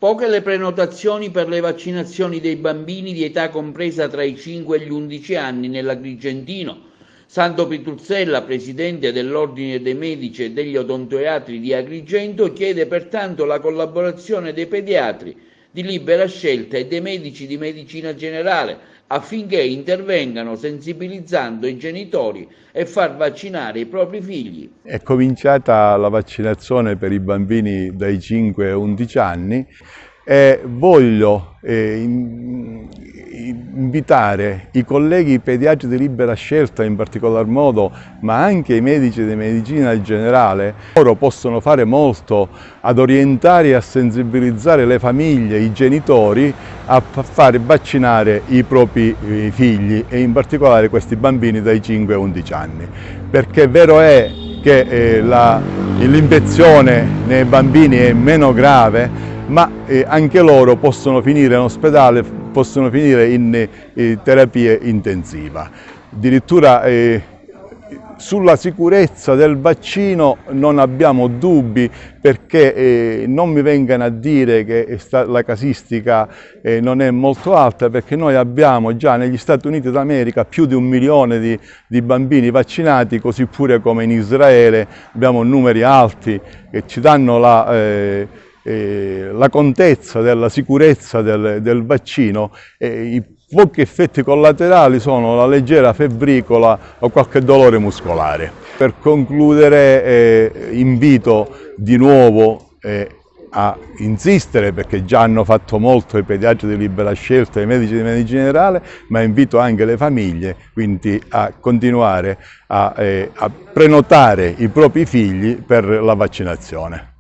Poche le prenotazioni per le vaccinazioni dei bambini di età compresa tra i 5 e gli 11 anni nell'Agrigentino. Sandro Pitruzzella, presidente dell'Ordine dei Medici e degli Odontoiatri di Agrigento, chiede pertanto la collaborazione dei pediatri di libera scelta e dei medici di medicina generale affinché intervengano sensibilizzando i genitori e far vaccinare i propri figli. È cominciata la vaccinazione per i bambini dai 5 ai 11 anni e voglio invitare i colleghi pediatri di libera scelta in particolar modo, ma anche i medici di medicina generale. Loro possono fare molto ad orientare e a sensibilizzare le famiglie, i genitori a fare vaccinare i propri figli e in particolare questi bambini dai 5 ai 11 anni. Perché vero è che l'infezione nei bambini è meno grave, ma anche loro possono finire in ospedale, possono finire in terapia intensiva. Addirittura sulla sicurezza del vaccino non abbiamo dubbi, perché non mi vengano a dire che la casistica non è molto alta, perché noi abbiamo già negli Stati Uniti d'America più di 1 milione di bambini vaccinati, così pure come in Israele abbiamo numeri alti che ci danno la contezza della sicurezza del vaccino. I pochi effetti collaterali sono la leggera febbricola o qualche dolore muscolare. Per concludere invito di nuovo a insistere, perché già hanno fatto molto i pediatri di libera scelta e i medici di medicina generale, ma invito anche le famiglie quindi a continuare a prenotare i propri figli per la vaccinazione.